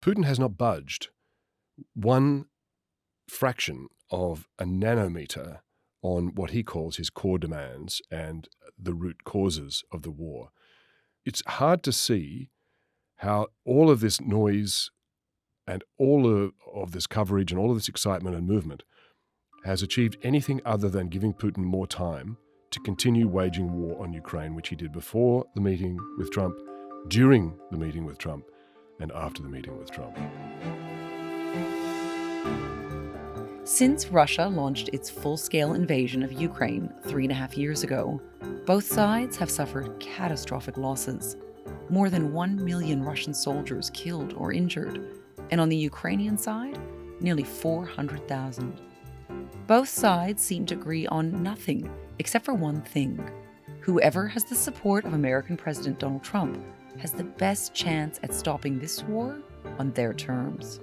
Putin has not budged one fraction of a nanometer on what he calls his core demands and the root causes of the war. It's hard to see how all of this noise and all of this coverage and all of this excitement and movement has achieved anything other than giving Putin more time to continue waging war on Ukraine, which he did before the meeting with Trump, during the meeting with Trump, and after the meeting with Trump. Since Russia launched its full-scale invasion of Ukraine 3.5 years ago, both sides have suffered catastrophic losses. More than 1 million Russian soldiers killed or injured, and on the Ukrainian side, nearly 400,000. Both sides seem to agree on nothing except for one thing. Whoever has the support of American President Donald Trump has the best chance at stopping this war on their terms.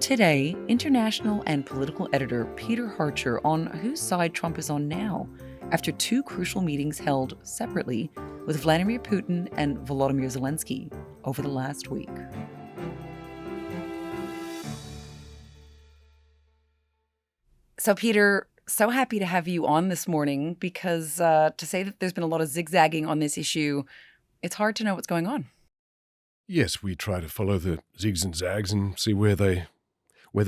Today, international and political editor Peter Hartcher on whose side Trump is on now, after 2 crucial meetings held separately with Vladimir Putin and Volodymyr Zelensky over the last week. So, Peter, so happy to have you on this morning because to say that there's been a lot of zigzagging on this issue, it's hard to know what's going on. Yes, we try to follow the zigs and zags and see where the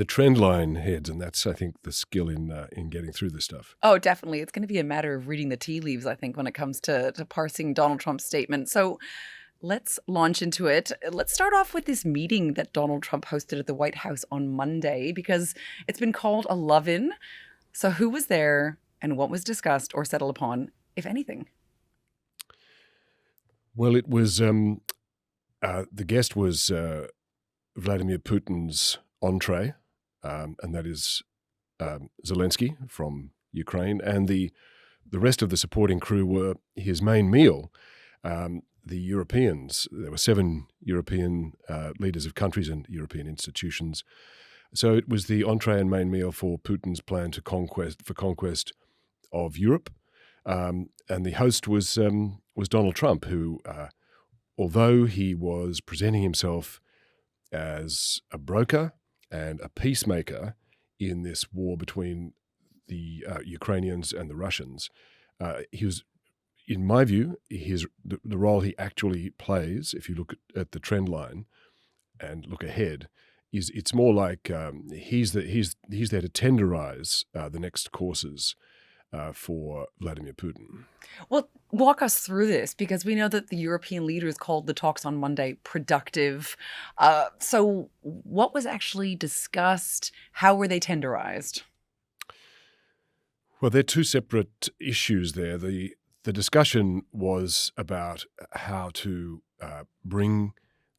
trend line heads, and that's, I think, the skill in getting through this stuff. Oh, definitely. It's going to be a matter of reading the tea leaves, I think, when it comes to parsing Donald Trump's statement. So let's launch into it. Let's start off with this meeting that Donald Trump hosted at the White House on Monday, because it's been called a love-in. So who was there and what was discussed or settled upon, if anything? Well, it was the guest was Vladimir Putin's entree, and that is Zelensky from Ukraine, and the rest of the supporting crew were his main meal. The Europeans, there were 7 European leaders of countries and European institutions. So it was the entree and main meal for Putin's plan to conquest of Europe, and the host was Donald Trump, who, although he was presenting himself as a broker and a peacemaker in this war between the Ukrainians and the Russians, he was, in my view, the role he actually plays, if you look at the trend line and look ahead, is it's more like he's there to tenderize the next courses for Vladimir Putin. Well, walk us through this, because we know that the European leaders called the talks on Monday productive. So what was actually discussed? How were they tenderized? Well, they're 2 separate issues there. The discussion was about how to bring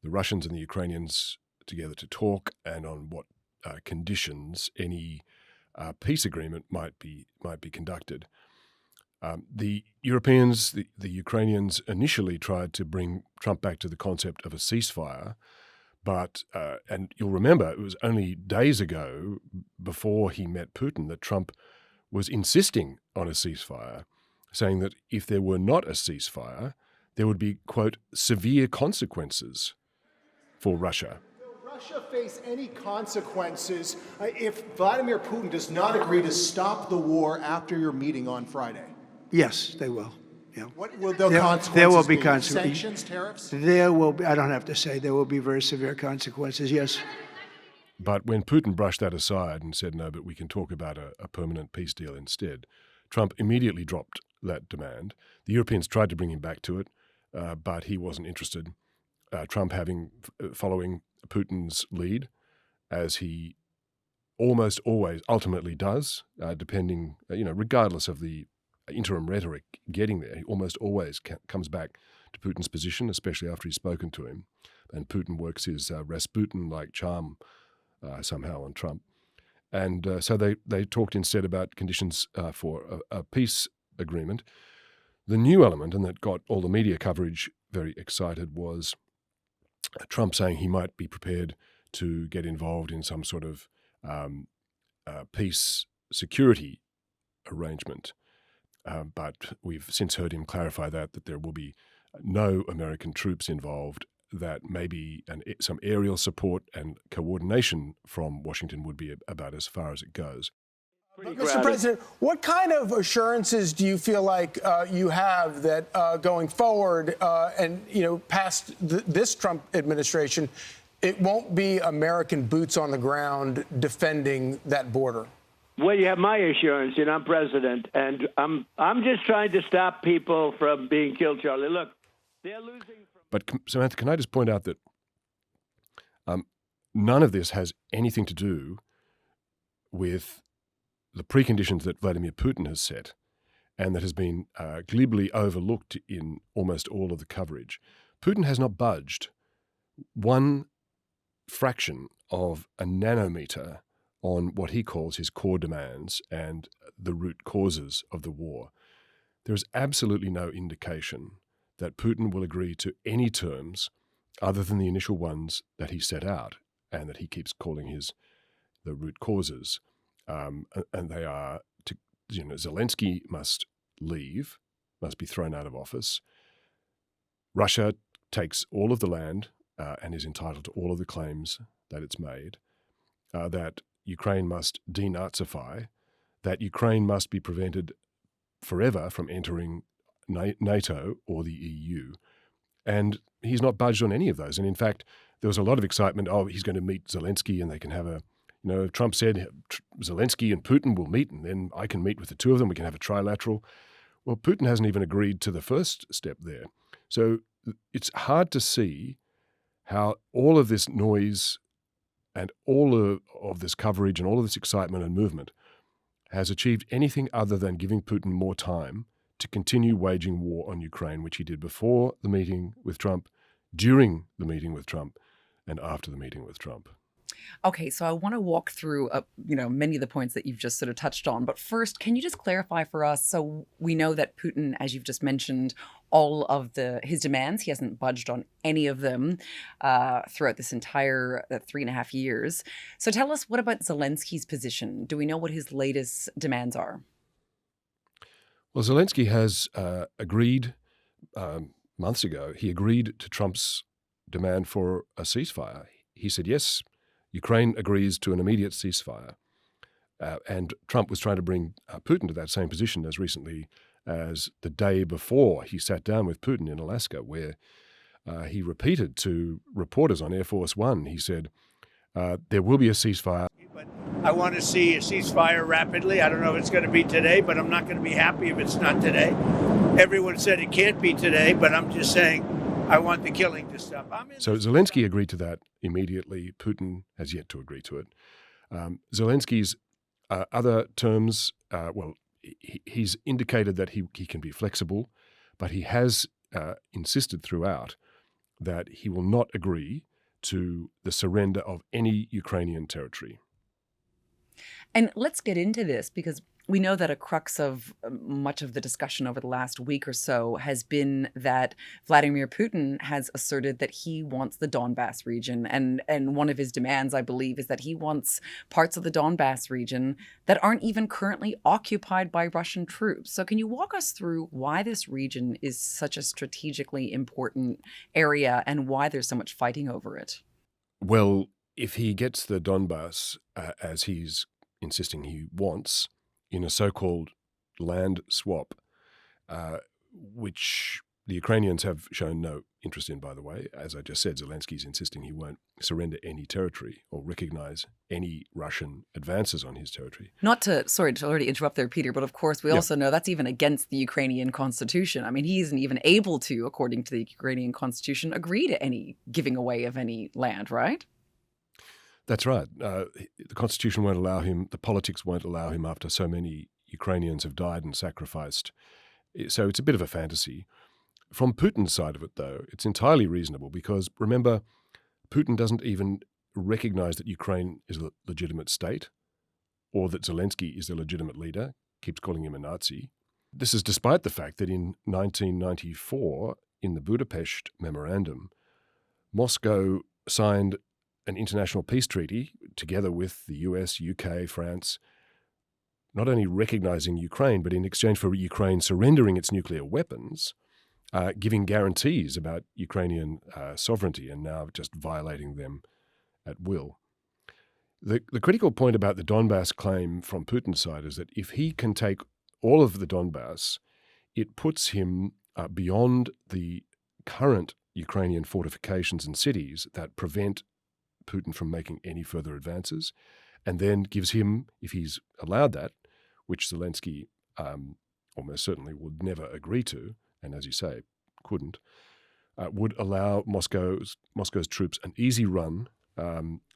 the Russians and the Ukrainians together to talk, and on what conditions any peace agreement might be conducted. The Europeans, the Ukrainians initially tried to bring Trump back to the concept of a ceasefire, but and you'll remember it was only days ago, before he met Putin, that Trump was insisting on a ceasefire, saying that if there were not a ceasefire, there would be, quote, severe consequences for Russia. Will Russia face any consequences if Vladimir Putin does not agree to stop the war after your meeting on Friday? Yes, they will. Yeah. What will the consequences there will be be? consequences. Sanctions, tariffs? There will be, I don't have to say, there will be very severe consequences, yes. But when Putin brushed that aside and said, no, but we can talk about a permanent peace deal instead, Trump immediately dropped that demand. The Europeans tried to bring him back to it, but he wasn't interested. Trump following Putin's lead, as he almost always ultimately does, depending, regardless of the interim rhetoric getting there, he almost always comes back to Putin's position, especially after he's spoken to him. And Putin works his Rasputin-like charm somehow on Trump. And so they talked instead about conditions for a peace agreement. The new element, and that got all the media coverage very excited, was Trump saying he might be prepared to get involved in some sort of peace security arrangement. But we've since heard him clarify that there will be no American troops involved that maybe some aerial support and coordination from Washington would be about as far as it goes. Mr. President, what kind of assurances do you feel like you have that going forward and, past this Trump administration, it won't be American boots on the ground defending that border? Well, you have my assurance. I'm president, and I'm just trying to stop people from being killed, Charlie. Look, they're losing. But Samantha, can I just point out that none of this has anything to do with the preconditions that Vladimir Putin has set and that has been glibly overlooked in almost all of the coverage. Putin has not budged one fraction of a nanometer on what he calls his core demands and the root causes of the war. There is absolutely no indication that Putin will agree to any terms other than the initial ones that he set out and that he keeps calling the root causes. And they are, Zelensky must leave, must be thrown out of office. Russia takes all of the land and is entitled to all of the claims that it's made. That Ukraine must denazify. That Ukraine must be prevented forever from entering NATO or the EU. And he's not budged on any of those. And in fact, there was a lot of excitement. Oh, he's going to meet Zelensky and they can have Trump said Zelensky and Putin will meet and then I can meet with the two of them. We can have a trilateral. Well, Putin hasn't even agreed to the first step there. So it's hard to see how all of this noise and all of this coverage and all of this excitement and movement has achieved anything other than giving Putin more time to continue waging war on Ukraine, which he did before the meeting with Trump, during the meeting with Trump, and after the meeting with Trump. Okay, so I want to walk through, many of the points that you've just sort of touched on. But first, can you just clarify for us? So we know that Putin, as you've just mentioned, all of his demands, he hasn't budged on any of them throughout this entire 3.5 years. So tell us, what about Zelensky's position? Do we know what his latest demands are? Well, Zelensky has agreed months ago. He agreed to Trump's demand for a ceasefire. He said, yes, Ukraine agrees to an immediate ceasefire. And Trump was trying to bring Putin to that same position as recently as the day before he sat down with Putin in Alaska, where he repeated to reporters on Air Force One, he said, there will be a ceasefire. But I want to see a ceasefire rapidly. I don't know if it's going to be today, but I'm not going to be happy if it's not today. Everyone said it can't be today, but I'm just saying I want the killing to stop. So Zelensky agreed to that immediately. Putin has yet to agree to it. Zelensky's other terms, he's indicated that he can be flexible, but he has insisted throughout that he will not agree to the surrender of any Ukrainian territory. And let's get into this, because we know that a crux of much of the discussion over the last week or so has been that Vladimir Putin has asserted that he wants the Donbas region. And one of his demands, I believe, is that he wants parts of the Donbas region that aren't even currently occupied by Russian troops. So can you walk us through why this region is such a strategically important area and why there's so much fighting over it? Well, if he gets the Donbas, as he's insisting he wants, in a so-called land swap, which the Ukrainians have shown no interest in, by the way. As I just said, Zelensky's insisting he won't surrender any territory or recognize any Russian advances on his territory. Sorry to already interrupt there, Peter, but of course we also know that's even against the Ukrainian constitution. I mean, he isn't even able to, according to the Ukrainian constitution, agree to any giving away of any land, right? That's right. The constitution won't allow him, the politics won't allow him after so many Ukrainians have died and sacrificed. So it's a bit of a fantasy. From Putin's side of it, though, it's entirely reasonable because, remember, Putin doesn't even recognize that Ukraine is a legitimate state or that Zelensky is the legitimate leader, keeps calling him a Nazi. This is despite the fact that in 1994, in the Budapest Memorandum, Moscow signed an international peace treaty together with the US, UK, France, not only recognizing Ukraine, but in exchange for Ukraine surrendering its nuclear weapons, giving guarantees about Ukrainian sovereignty and now just violating them at will. The critical point about the Donbas claim from Putin's side is that if he can take all of the Donbas, it puts him beyond the current Ukrainian fortifications and cities that prevent Putin from making any further advances, and then gives him, if he's allowed that, which Zelensky almost certainly would never agree to, and as you say, couldn't, would allow Moscow's troops an easy run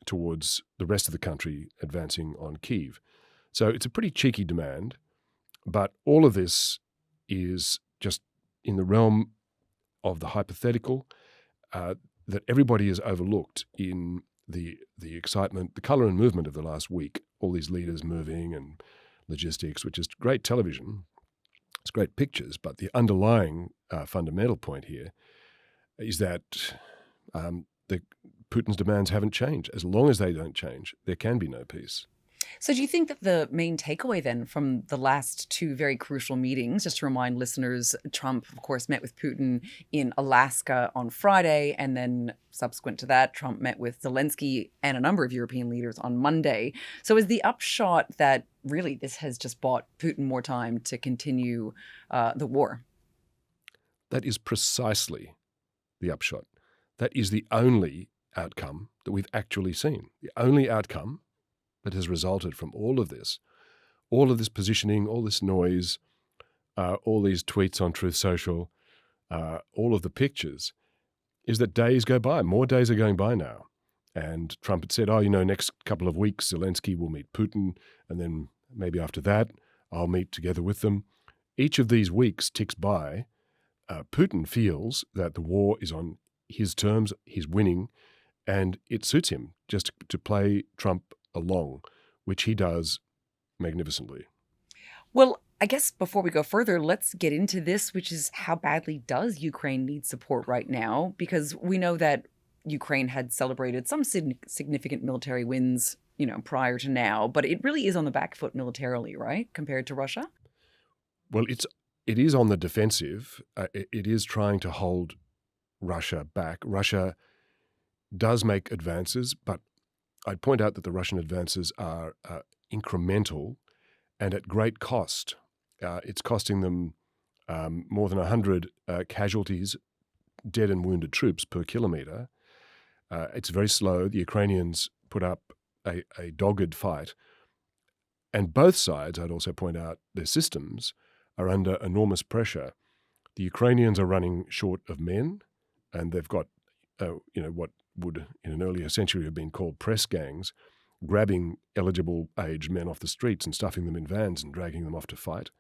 towards the rest of the country advancing on Kyiv. So it's a pretty cheeky demand, but all of this is just in the realm of the hypothetical that everybody has overlooked in the excitement, the colour and movement of the last week, all these leaders moving and logistics, which is great television. It's great pictures, but the underlying fundamental point here is that Putin's demands haven't changed. As long as they don't change, there can be no peace. So do you think that the main takeaway then from the last two very crucial meetings, just to remind listeners, Trump, of course, met with Putin in Alaska on Friday, and then subsequent to that, Trump met with Zelensky and a number of European leaders on Monday. So is the upshot that really this has just bought Putin more time to continue the war? That is precisely the upshot. That is the only outcome that we've actually seen. The only outcome that has resulted from all of this positioning, all this noise, all these tweets on Truth Social, all of the pictures, is that days go by. More days are going by now. And Trump had said, next couple of weeks, Zelensky will meet Putin, and then maybe after that, I'll meet together with them. Each of these weeks ticks by. Putin feels that the war is on his terms, he's winning, and it suits him just to play Trump along, which he does magnificently. Well, I guess before we go further, let's get into this, which is how badly does Ukraine need support right now? Because we know that Ukraine had celebrated some significant military wins, prior to now, but it really is on the back foot militarily, right, compared to Russia? Well, it is on the defensive. It is trying to hold Russia back. Russia does make advances, but I'd point out that the Russian advances are incremental and at great cost. It's costing them more than 100 casualties, dead and wounded troops per kilometre. It's very slow. The Ukrainians put up a dogged fight. And both sides, I'd also point out, their systems are under enormous pressure. The Ukrainians are running short of men, and they've got, what would in an earlier century have been called press gangs, grabbing eligible aged men off the streets and stuffing them in vans and dragging them off to fight.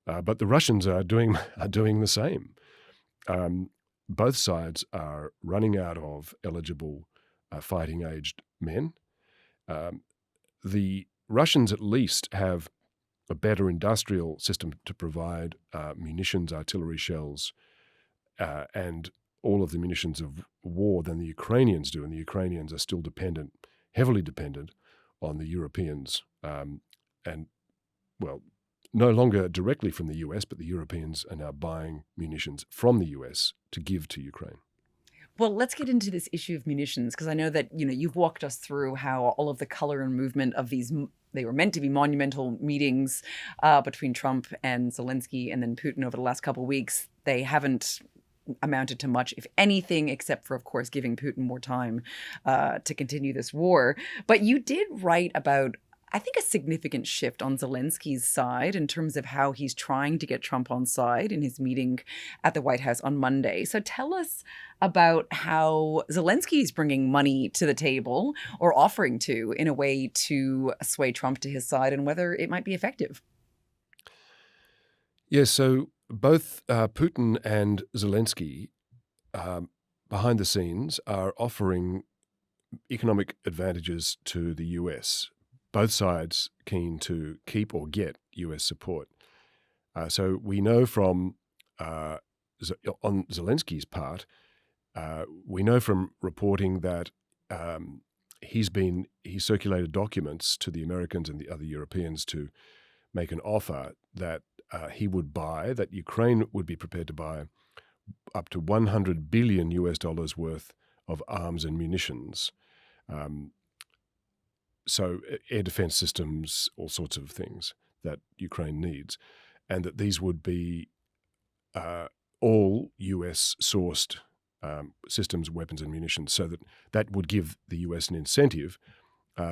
But the Russians are doing the same. Both sides are running out of eligible fighting aged men. The Russians at least have a better industrial system to provide munitions, artillery shells, and all of the munitions of war than the Ukrainians do. And the Ukrainians are still heavily dependent on the Europeans. No longer directly from the US, but the Europeans are now buying munitions from the US to give to Ukraine. Well, let's get into this issue of munitions, because I know that, you've walked us through how all of the color and movement of these, they were meant to be monumental meetings between Trump and Zelensky and then Putin over the last couple of weeks. They haven't amounted to much, if anything, except for, of course, giving Putin more time to continue this war. But you did write about, I think, a significant shift on Zelensky's side in terms of how he's trying to get Trump on side in his meeting at the White House on Monday. So tell us about how Zelensky is bringing money to the table, or offering to, in a way to sway Trump to his side, and whether it might be effective. Yes, so both Putin and Zelensky, behind the scenes, are offering economic advantages to the US. Both sides keen to keep or get US support. So we know from, on Zelensky's part, we know from reporting that he circulated documents to the Americans and the other Europeans to make an offer that he would buy, that Ukraine would be prepared to buy up to $100 billion worth of arms and munitions. So air defense systems, all sorts of things that Ukraine needs, and that these would be all US-sourced systems, weapons and munitions, so that would give the US an incentive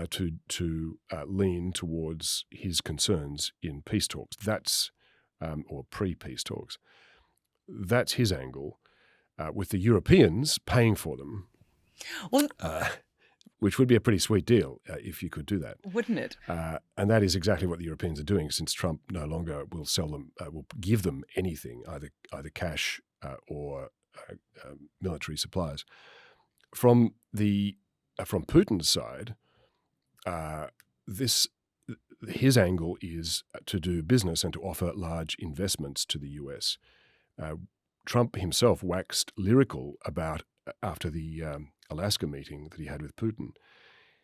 to lean towards his concerns in peace talks. That's or pre-peace talks. That's his angle, with the Europeans paying for them. Well, which would be a pretty sweet deal if you could do that. wouldn't it? And that is exactly what the Europeans are doing, since Trump no longer will sell them, will give them anything, either cash or military supplies. From Putin's side, his angle is to do business and to offer large investments to the US. Trump himself waxed lyrical about, after the Alaska meeting that he had with Putin,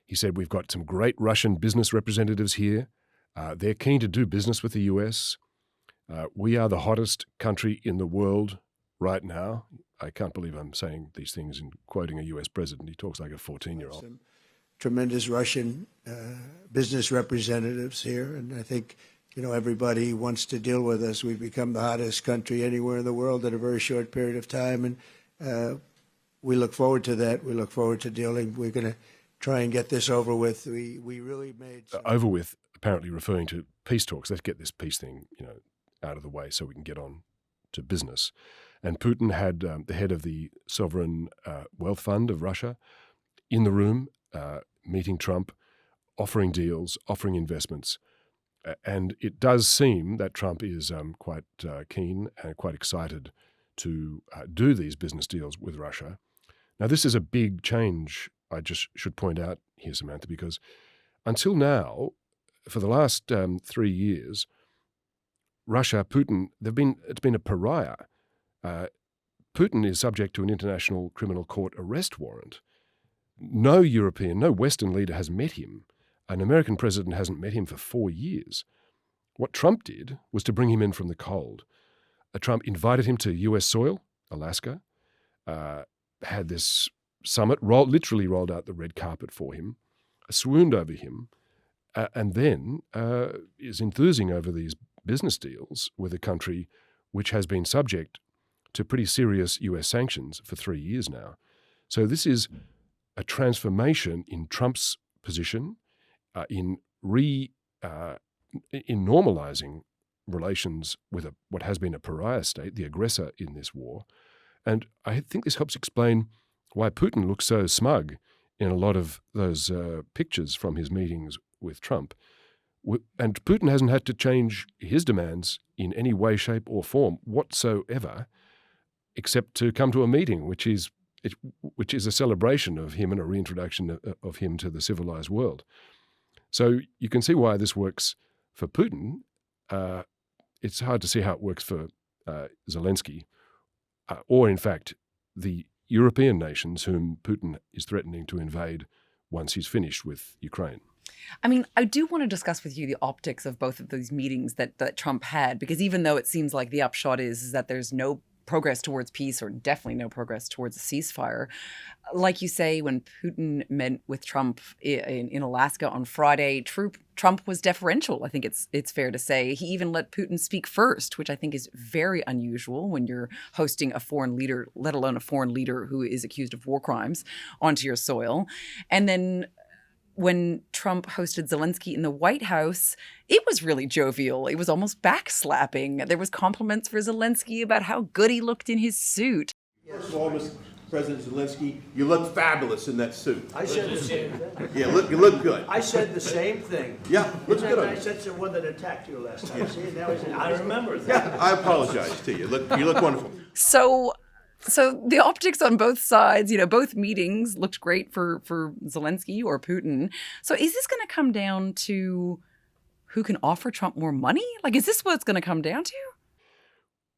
he said, "We've got some great Russian business representatives here. They're keen to do business with the US. We are the hottest country in the world right now." I can't believe I'm saying these things and quoting a US president. He talks like a 14-year-old. Some tremendous Russian business representatives here, and I think everybody wants to deal with us. We've become the hottest country anywhere in the world in a very short period of time, and we look forward to that. We look forward to dealing. We're going to try and get this over with. We really made over with, apparently referring to peace talks. Let's get this peace thing, out of the way so we can get on to business. And Putin had the head of the Sovereign Wealth Fund of Russia in the room, meeting Trump, offering deals, offering investments. And it does seem that Trump is quite keen and quite excited to do these business deals with Russia. Now, this is a big change, I just should point out here, Samantha, because until now, for the last 3 years, Russia, Putin, it's been a pariah. Putin is subject to an International Criminal Court arrest warrant. No European, no Western leader has met him. An American president hasn't met him for 4 years. What Trump did was to bring him in from the cold. Trump invited him to US soil, Alaska, had this summit, literally rolled out the red carpet for him, swooned over him, and then is enthusing over these business deals with a country which has been subject to pretty serious US sanctions for 3 years now. So this is a transformation in Trump's position, in normalizing relations with what has been a pariah state, the aggressor in this war. And I think this helps explain why Putin looks so smug in a lot of those pictures from his meetings with Trump. And Putin hasn't had to change his demands in any way, shape or form whatsoever, except to come to a meeting, which is a celebration of him and a reintroduction of him to the civilized world. So you can see why this works for Putin. It's hard to see how it works for Zelensky, or in fact, the European nations whom Putin is threatening to invade once he's finished with Ukraine. I mean, I do want to discuss with you the optics of both of these meetings that Trump had, because even though it seems like the upshot is that there's no progress towards peace, or definitely no progress towards a ceasefire. Like you say, when Putin met with Trump in Alaska on Friday, Trump was deferential. I think it's fair to say. He even let Putin speak first, which I think is very unusual when you're hosting a foreign leader, let alone a foreign leader who is accused of war crimes, onto your soil. And then when Trump hosted Zelensky in the White House, it was really jovial. It was almost backslapping. There was compliments for Zelensky about how good he looked in his suit. First of all, Mr. President Zelensky, you look fabulous in that suit. I said the same thing. Yeah, you look good. I said the same thing. Yeah, looks good on I you. said the one that attacked you last time. See, now I remember that. Yeah, I apologize to you. You look wonderful. So the optics on both sides, both meetings looked great for Zelensky or Putin. So is this going to come down to who can offer Trump more money? Like, is this what it's going to come down to?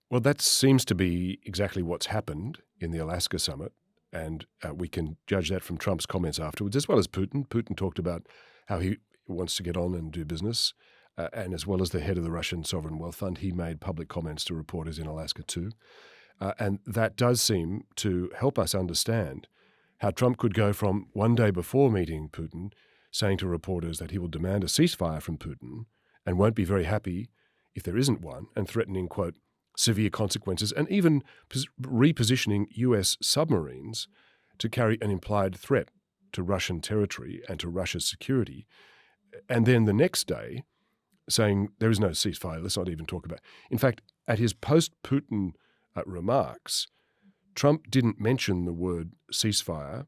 Well, that seems to be exactly what's happened in the Alaska summit, and we can judge that from Trump's comments afterwards, as well as Putin. Putin talked about how he wants to get on and do business, and as well as the head of the Russian Sovereign Wealth Fund, he made public comments to reporters in Alaska too. And that does seem to help us understand how Trump could go from one day before meeting Putin saying to reporters that he will demand a ceasefire from Putin and won't be very happy if there isn't one, and threatening, quote, severe consequences, and even repositioning US submarines to carry an implied threat to Russian territory and to Russia's security. And then the next day saying there is no ceasefire, let's not even talk about it. In fact, at his post-Putin remarks, Trump didn't mention the word ceasefire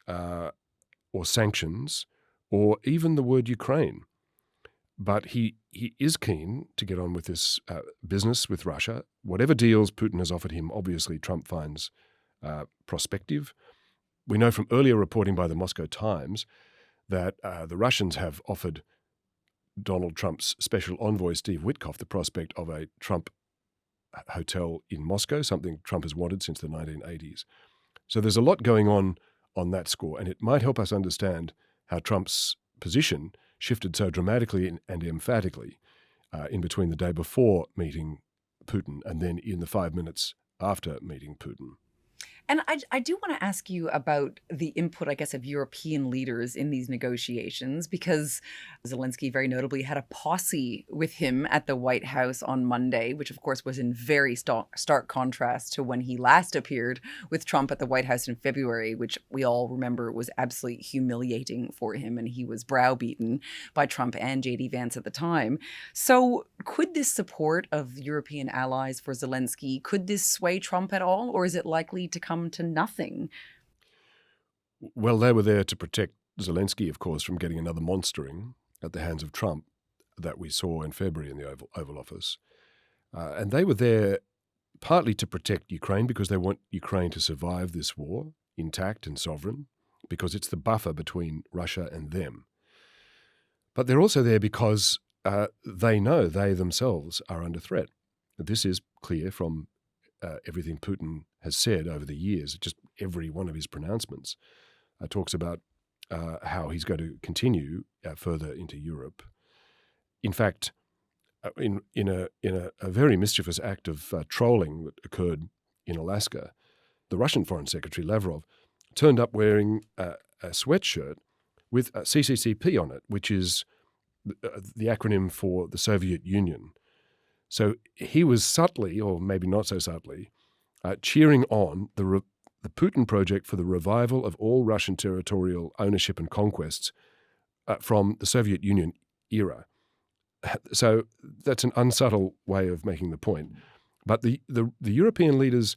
or sanctions or even the word Ukraine. But he is keen to get on with this business with Russia. Whatever deals Putin has offered him, obviously Trump finds prospective. We know from earlier reporting by the Moscow Times that the Russians have offered Donald Trump's special envoy, Steve Witkoff, the prospect of a Trump hotel in Moscow, something Trump has wanted since the 1980s. So there's a lot going on that score, and it might help us understand how Trump's position shifted so dramatically and emphatically in between the day before meeting Putin and then in the 5 minutes after meeting Putin. And I do want to ask you about the input, I guess, of European leaders in these negotiations, because Zelensky very notably had a posse with him at the White House on Monday, which, of course, was in very stark contrast to when he last appeared with Trump at the White House in February, which we all remember was absolutely humiliating for him. And he was browbeaten by Trump and J.D. Vance at the time. So could this support of European allies for Zelensky, could this sway Trump at all, or is it likely to come to nothing? Well, they were there to protect Zelensky, of course, from getting another monstering at the hands of Trump that we saw in February in the Oval Office. And they were there partly to protect Ukraine because they want Ukraine to survive this war intact and sovereign, because it's the buffer between Russia and them. But they're also there because they know they themselves are under threat. This is clear from everything Putin has said over the years. Just every one of his pronouncements talks about how he's going to continue further into Europe. In fact, in a very mischievous act of trolling that occurred in Alaska, the Russian Foreign Secretary Lavrov turned up wearing a sweatshirt with CCCP on it, which is the acronym for the Soviet Union. So he was subtly, or maybe not so subtly, cheering on the Putin project for the revival of all Russian territorial ownership and conquests from the Soviet Union era. So that's an unsubtle way of making the point. But the European leaders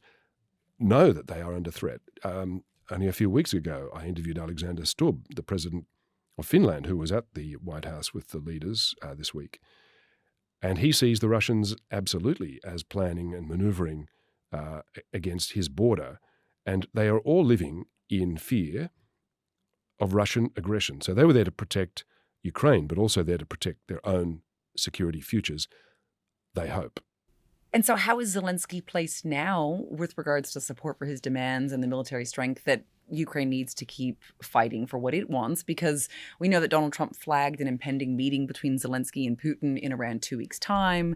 know that they are under threat. Only a few weeks ago, I interviewed Alexander Stubb, the president of Finland, who was at the White House with the leaders this week. And he sees the Russians absolutely as planning and maneuvering against his border. And they are all living in fear of Russian aggression. So they were there to protect Ukraine, but also there to protect their own security futures, they hope. And so how is Zelensky placed now with regards to support for his demands and the military strength that Ukraine needs to keep fighting for what it wants? Because we know that Donald Trump flagged an impending meeting between Zelensky and Putin in around 2 weeks' time.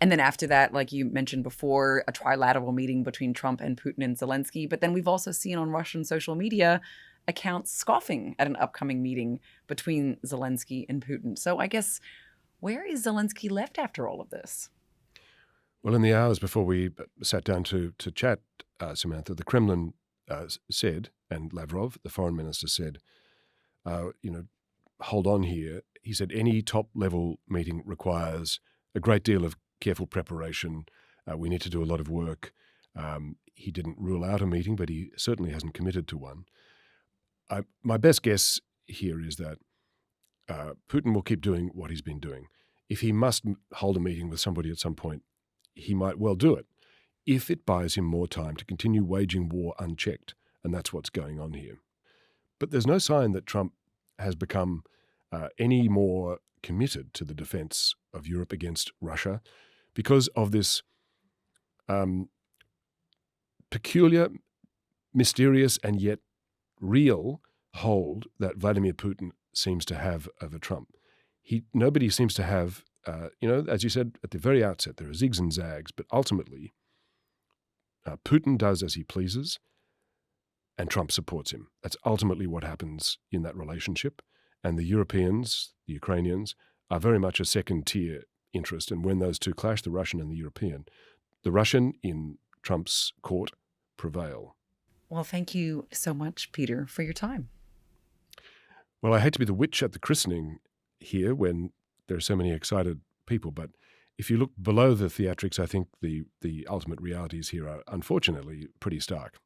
And then after that, like you mentioned before, a trilateral meeting between Trump and Putin and Zelensky. But then we've also seen on Russian social media accounts scoffing at an upcoming meeting between Zelensky and Putin. So I guess, where is Zelensky left after all of this? Well, in the hours before we sat down to chat, Samantha, the Kremlin said, and Lavrov, the foreign minister, said, hold on here. He said any top-level meeting requires a great deal of careful preparation. We need to do a lot of work. He didn't rule out a meeting, but he certainly hasn't committed to one. My best guess here is that Putin will keep doing what he's been doing. If he must hold a meeting with somebody at some point, he might well do it, if it buys him more time to continue waging war unchecked, and that's what's going on here. But there's no sign that Trump has become any more committed to the defense of Europe against Russia because of this peculiar, mysterious, and yet real hold that Vladimir Putin seems to have over Trump. Nobody seems to have, as you said at the very outset, there are zigs and zags, but ultimately Putin does as he pleases, and Trump supports him. That's ultimately what happens in that relationship. And the Europeans, the Ukrainians, are very much a second-tier interest. And when those two clash, the Russian and the Russian in Trump's court prevail. Well, thank you so much, Peter, for your time. Well, I hate to be the witch at the christening here when there are so many excited people, but if you look below the theatrics, I think the ultimate realities here are unfortunately pretty stark.